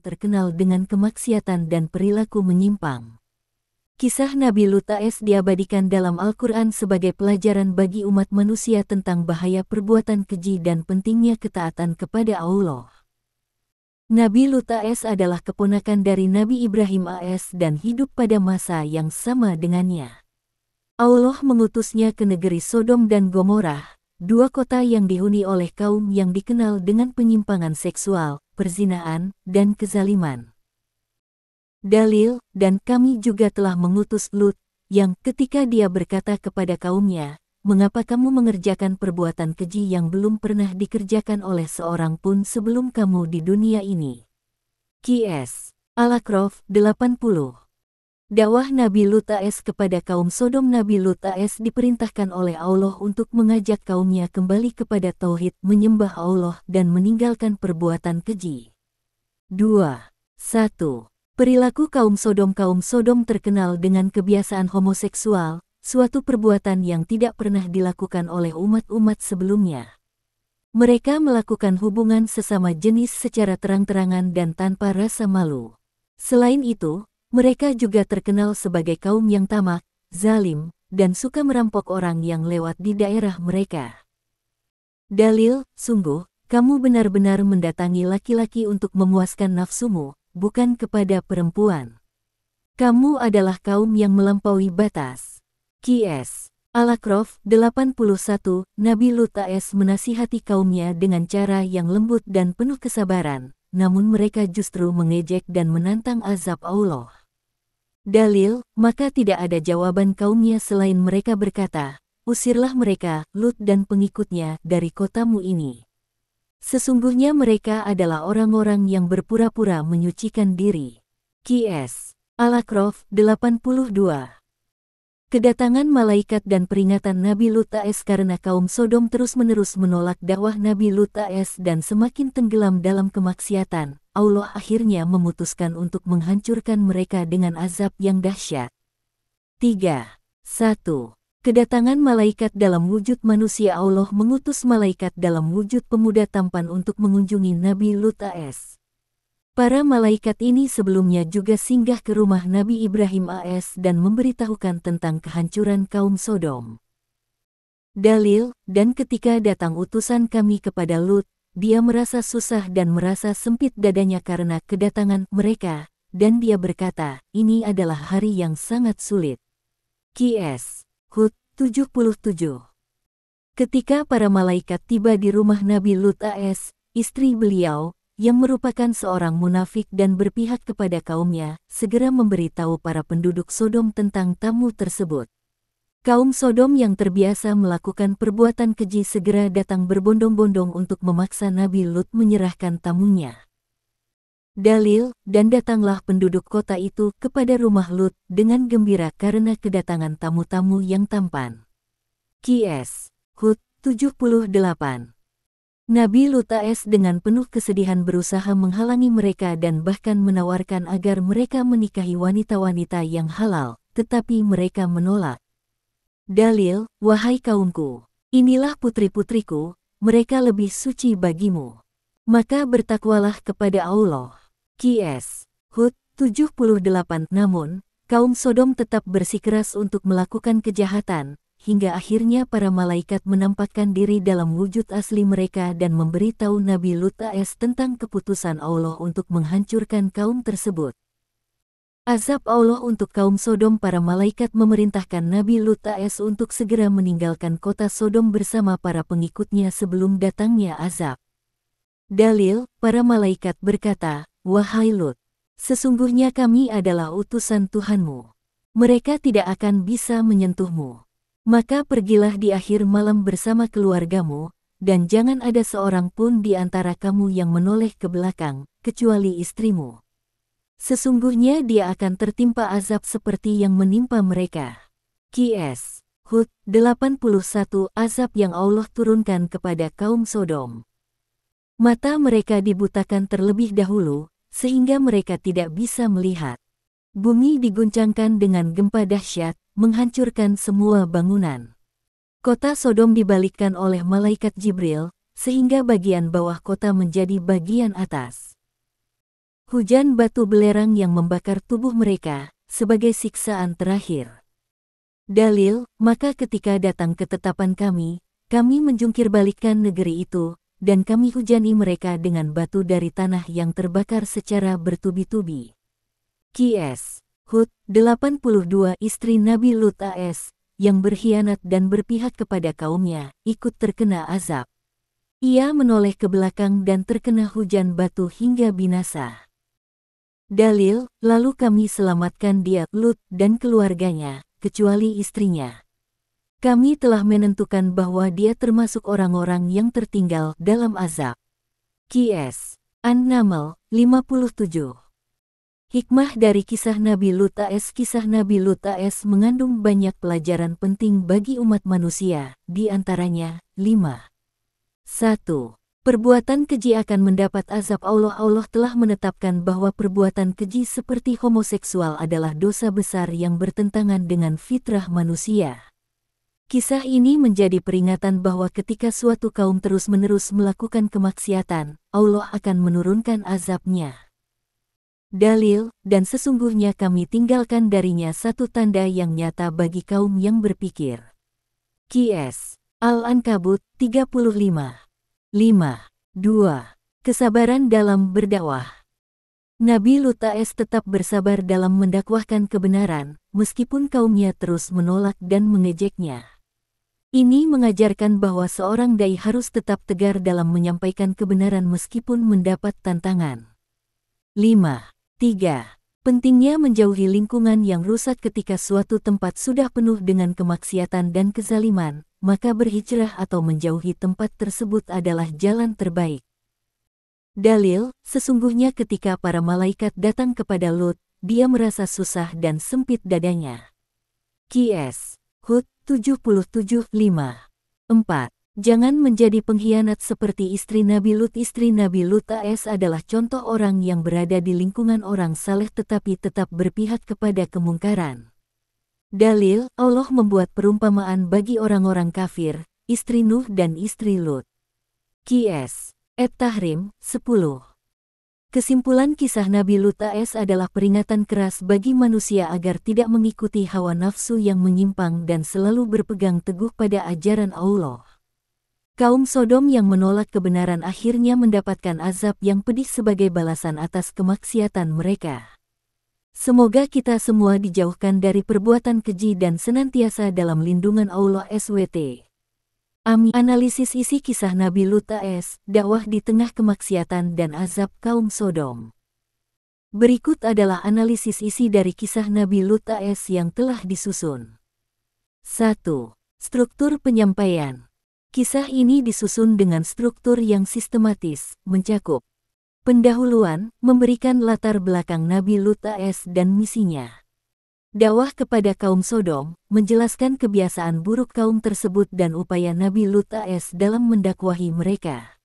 terkenal dengan kemaksiatan dan perilaku menyimpang. Kisah Nabi Lut AS diabadikan dalam Al-Quran sebagai pelajaran bagi umat manusia tentang bahaya perbuatan keji dan pentingnya ketaatan kepada Allah. Nabi Lut AS adalah keponakan dari Nabi Ibrahim AS dan hidup pada masa yang sama dengannya. Allah mengutusnya ke negeri Sodom dan Gomorrah, dua kota yang dihuni oleh kaum yang dikenal dengan penyimpangan seksual, perzinaan, dan kezaliman. Dalil, dan kami juga telah mengutus Lut, yang ketika dia berkata kepada kaumnya, mengapa kamu mengerjakan perbuatan keji yang belum pernah dikerjakan oleh seorang pun sebelum kamu di dunia ini? Qs. Al-A'raf 80. Dakwah Nabi Lut AS kepada kaum Sodom. Nabi Lut AS diperintahkan oleh Allah untuk mengajak kaumnya kembali kepada tauhid, menyembah Allah dan meninggalkan perbuatan keji. 2. 1. Perilaku kaum Sodom. Kaum Sodom terkenal dengan kebiasaan homoseksual, suatu perbuatan yang tidak pernah dilakukan oleh umat-umat sebelumnya. Mereka melakukan hubungan sesama jenis secara terang-terangan dan tanpa rasa malu. Selain itu, mereka juga terkenal sebagai kaum yang tamak, zalim, dan suka merampok orang yang lewat di daerah mereka. Dalil, sungguh, kamu benar-benar mendatangi laki-laki untuk memuaskan nafsumu, bukan kepada perempuan. Kamu adalah kaum yang melampaui batas. Qs. Al-A'raf 81. Nabi Lut AS menasihati kaumnya dengan cara yang lembut dan penuh kesabaran, namun mereka justru mengejek dan menantang azab Allah. Dalil, maka tidak ada jawaban kaumnya selain mereka berkata, usirlah mereka, Lut dan pengikutnya, dari kotamu ini. Sesungguhnya mereka adalah orang-orang yang berpura-pura menyucikan diri. Qs. Al-A'raf 82. Kedatangan malaikat dan peringatan Nabi Lut AS. Karena kaum Sodom terus-menerus menolak dakwah Nabi Lut AS dan semakin tenggelam dalam kemaksiatan, Allah akhirnya memutuskan untuk menghancurkan mereka dengan azab yang dahsyat. 3. 1. Kedatangan malaikat dalam wujud manusia. Allah mengutus malaikat dalam wujud pemuda tampan untuk mengunjungi Nabi Lut AS. Para malaikat ini sebelumnya juga singgah ke rumah Nabi Ibrahim AS dan memberitahukan tentang kehancuran kaum Sodom. Dalil, dan ketika datang utusan kami kepada Lut, dia merasa susah dan merasa sempit dadanya karena kedatangan mereka, dan dia berkata, ini adalah hari yang sangat sulit. Qs. Hud 77. Ketika para malaikat tiba di rumah Nabi Lut AS, istri beliau, yang merupakan seorang munafik dan berpihak kepada kaumnya, segera memberitahu para penduduk Sodom tentang tamu tersebut. Kaum Sodom yang terbiasa melakukan perbuatan keji segera datang berbondong-bondong untuk memaksa Nabi Lut menyerahkan tamunya. Dalil, dan datanglah penduduk kota itu kepada rumah Lut dengan gembira karena kedatangan tamu-tamu yang tampan. Qs. Hud 78. Nabi Lut AS dengan penuh kesedihan berusaha menghalangi mereka dan bahkan menawarkan agar mereka menikahi wanita-wanita yang halal, tetapi mereka menolak. Dalil, wahai kaumku, inilah putri-putriku, mereka lebih suci bagimu. Maka bertakwalah kepada Allah. Qs. Hud 78. Namun, kaum Sodom tetap bersikeras untuk melakukan kejahatan, hingga akhirnya para malaikat menampakkan diri dalam wujud asli mereka dan memberitahu Nabi Lut AS tentang keputusan Allah untuk menghancurkan kaum tersebut. Azab Allah untuk kaum Sodom. Para malaikat memerintahkan Nabi Lut AS untuk segera meninggalkan kota Sodom bersama para pengikutnya sebelum datangnya azab. Dalil, para malaikat berkata, wahai Lut, sesungguhnya kami adalah utusan Tuhanmu. Mereka tidak akan bisa menyentuhmu. Maka pergilah di akhir malam bersama keluargamu, dan jangan ada seorang pun di antara kamu yang menoleh ke belakang, kecuali istrimu. Sesungguhnya dia akan tertimpa azab seperti yang menimpa mereka. Qs. Hud 81. Azab yang Allah turunkan kepada kaum Sodom. Mata mereka dibutakan terlebih dahulu, sehingga mereka tidak bisa melihat. Bumi diguncangkan dengan gempa dahsyat, menghancurkan semua bangunan. Kota Sodom dibalikkan oleh malaikat Jibril, sehingga bagian bawah kota menjadi bagian atas. hujan batu belerang yang membakar tubuh mereka, sebagai siksaan terakhir. Dalil, maka ketika datang ketetapan kami menjungkirbalikkan negeri itu, dan kami hujani mereka dengan batu dari tanah yang terbakar secara bertubi-tubi. Qs. Hud, 82 istri Nabi Lut AS, yang berkhianat dan berpihak kepada kaumnya, ikut terkena azab. Ia menoleh ke belakang dan terkena hujan batu hingga binasa. Dalil, lalu kami selamatkan dia, Lut, dan keluarganya, kecuali istrinya. Kami telah menentukan bahwa dia termasuk orang-orang yang tertinggal dalam azab. Qs. An-Naml, 57. Hikmah dari kisah Nabi Lut AS. Kisah Nabi Lut AS mengandung banyak pelajaran penting bagi umat manusia, di antaranya, 5. 1. Perbuatan keji akan mendapat azab Allah. Allah telah menetapkan bahwa perbuatan keji seperti homoseksual adalah dosa besar yang bertentangan dengan fitrah manusia. Kisah ini menjadi peringatan bahwa ketika suatu kaum terus-menerus melakukan kemaksiatan, Allah akan menurunkan azabnya. Dalil, dan sesungguhnya kami tinggalkan darinya satu tanda yang nyata bagi kaum yang berpikir. Qs. Al-Ankabut, 35. 5. 2. Kesabaran dalam berdakwah. Nabi Lut AS tetap bersabar dalam mendakwahkan kebenaran, meskipun kaumnya terus menolak dan mengejeknya. Ini mengajarkan bahwa seorang dai harus tetap tegar dalam menyampaikan kebenaran meskipun mendapat tantangan. 5. 3. Pentingnya menjauhi lingkungan yang rusak. Ketika suatu tempat sudah penuh dengan kemaksiatan dan kezaliman, maka berhijrah atau menjauhi tempat tersebut adalah jalan terbaik. Dalil, sesungguhnya ketika para malaikat datang kepada Lut, dia merasa susah dan sempit dadanya. Qs. Hud, 77. 5. 4. Jangan menjadi pengkhianat seperti istri Nabi Lut. Istri Nabi Lut AS adalah contoh orang yang berada di lingkungan orang saleh tetapi tetap berpihak kepada kemungkaran. Dalil, Allah membuat perumpamaan bagi orang-orang kafir, istri Nuh dan istri Lut. Qs. At-Tahrim, 10. Kesimpulan kisah Nabi Lut AS adalah peringatan keras bagi manusia agar tidak mengikuti hawa nafsu yang menyimpang dan selalu berpegang teguh pada ajaran Allah. Kaum Sodom yang menolak kebenaran akhirnya mendapatkan azab yang pedih sebagai balasan atas kemaksiatan mereka. Semoga kita semua dijauhkan dari perbuatan keji dan senantiasa dalam lindungan Allah SWT. Amin. Analisis isi kisah Nabi Lut AS, dakwah di tengah kemaksiatan dan azab kaum Sodom. Berikut adalah analisis isi dari kisah Nabi Lut AS yang telah disusun. 1. Struktur penyampaian. Kisah ini disusun dengan struktur yang sistematis, mencakup pendahuluan, memberikan latar belakang Nabi Lut AS dan misinya. Dakwah kepada kaum Sodom, menjelaskan kebiasaan buruk kaum tersebut dan upaya Nabi Lut AS dalam mendakwahi mereka.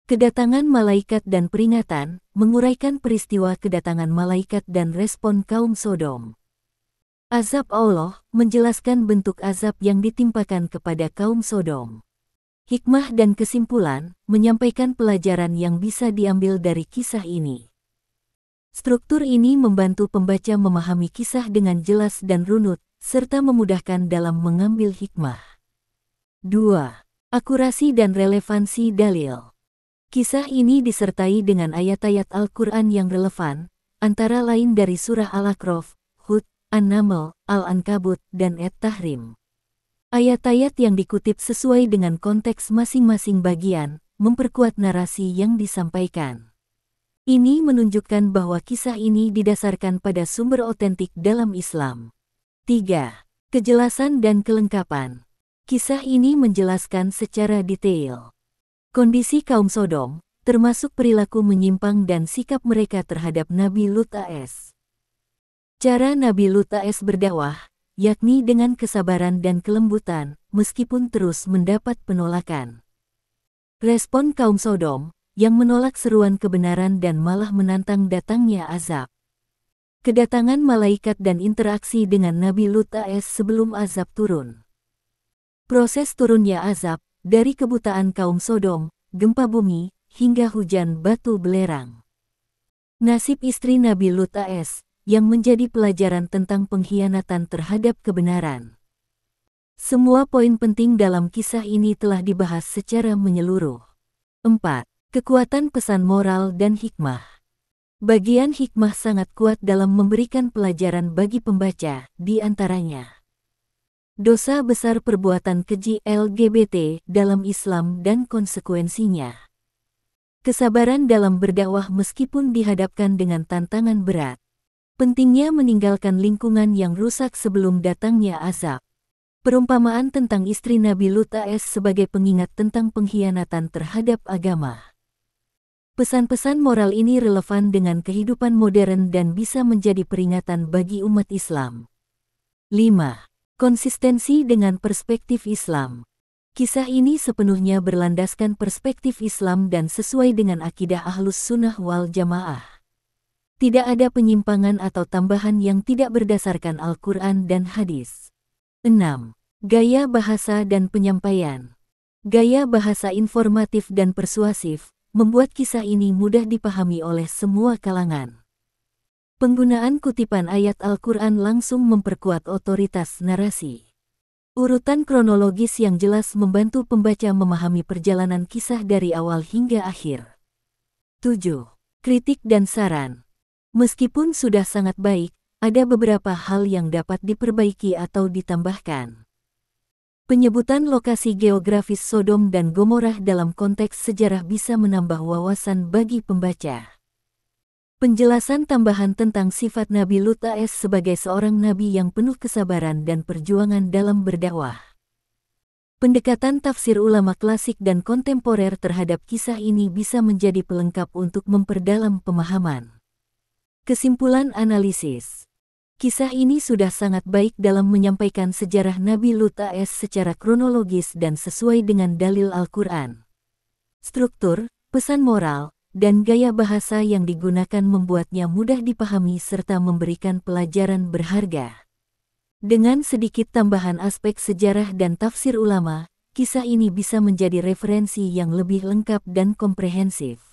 Kedatangan malaikat dan peringatan, menguraikan peristiwa kedatangan malaikat dan respon kaum Sodom. Azab Allah, menjelaskan bentuk azab yang ditimpakan kepada kaum Sodom. Hikmah dan kesimpulan, menyampaikan pelajaran yang bisa diambil dari kisah ini. Struktur ini membantu pembaca memahami kisah dengan jelas dan runut, serta memudahkan dalam mengambil hikmah. 2. Akurasi dan relevansi dalil. Kisah ini disertai dengan ayat-ayat Al-Quran yang relevan, antara lain dari surah Al-A'raf, Hud, An-Naml, Al-Ankabut, dan At-Tahrim. Ayat-ayat yang dikutip sesuai dengan konteks masing-masing bagian, memperkuat narasi yang disampaikan. Ini menunjukkan bahwa kisah ini didasarkan pada sumber otentik dalam Islam. 3. Kejelasan dan kelengkapan. Kisah ini menjelaskan secara detail kondisi kaum Sodom, termasuk perilaku menyimpang dan sikap mereka terhadap Nabi Lut AS. Cara Nabi Lut AS berdakwah, yakni dengan kesabaran dan kelembutan, meskipun terus mendapat penolakan. Respon kaum Sodom, yang menolak seruan kebenaran dan malah menantang datangnya azab. Kedatangan malaikat dan interaksi dengan Nabi Lut AS sebelum azab turun. Proses turunnya azab, dari kebutaan kaum Sodom, gempa bumi, hingga hujan batu belerang. Nasib istri Nabi Lut AS, yang menjadi pelajaran tentang pengkhianatan terhadap kebenaran. Semua poin penting dalam kisah ini telah dibahas secara menyeluruh. 4. Kekuatan pesan moral dan hikmah. Bagian hikmah sangat kuat dalam memberikan pelajaran bagi pembaca, di antaranya dosa besar perbuatan keji LGBT dalam Islam dan konsekuensinya. Kesabaran dalam berdakwah meskipun dihadapkan dengan tantangan berat. Pentingnya meninggalkan lingkungan yang rusak sebelum datangnya azab. Perumpamaan tentang istri Nabi Lut AS sebagai pengingat tentang pengkhianatan terhadap agama. Pesan-pesan moral ini relevan dengan kehidupan modern dan bisa menjadi peringatan bagi umat Islam. 5. Konsistensi dengan perspektif Islam. Kisah ini sepenuhnya berlandaskan perspektif Islam dan sesuai dengan akidah Ahlus Sunnah wal Jamaah. Tidak ada penyimpangan atau tambahan yang tidak berdasarkan Al-Quran dan hadis. 6. Gaya bahasa dan penyampaian. Gaya bahasa informatif dan persuasif membuat kisah ini mudah dipahami oleh semua kalangan. Penggunaan kutipan ayat Al-Quran langsung memperkuat otoritas narasi. Urutan kronologis yang jelas membantu pembaca memahami perjalanan kisah dari awal hingga akhir. 7. Kritik dan saran. Meskipun sudah sangat baik, ada beberapa hal yang dapat diperbaiki atau ditambahkan. Penyebutan lokasi geografis Sodom dan Gomorrah dalam konteks sejarah bisa menambah wawasan bagi pembaca. Penjelasan tambahan tentang sifat Nabi Lut AS sebagai seorang nabi yang penuh kesabaran dan perjuangan dalam berdakwah. Pendekatan tafsir ulama klasik dan kontemporer terhadap kisah ini bisa menjadi pelengkap untuk memperdalam pemahaman. Kesimpulan analisis. Kisah ini sudah sangat baik dalam menyampaikan sejarah Nabi Lut AS secara kronologis dan sesuai dengan dalil Al-Quran. Struktur, pesan moral, dan gaya bahasa yang digunakan membuatnya mudah dipahami serta memberikan pelajaran berharga. Dengan sedikit tambahan aspek sejarah dan tafsir ulama, kisah ini bisa menjadi referensi yang lebih lengkap dan komprehensif.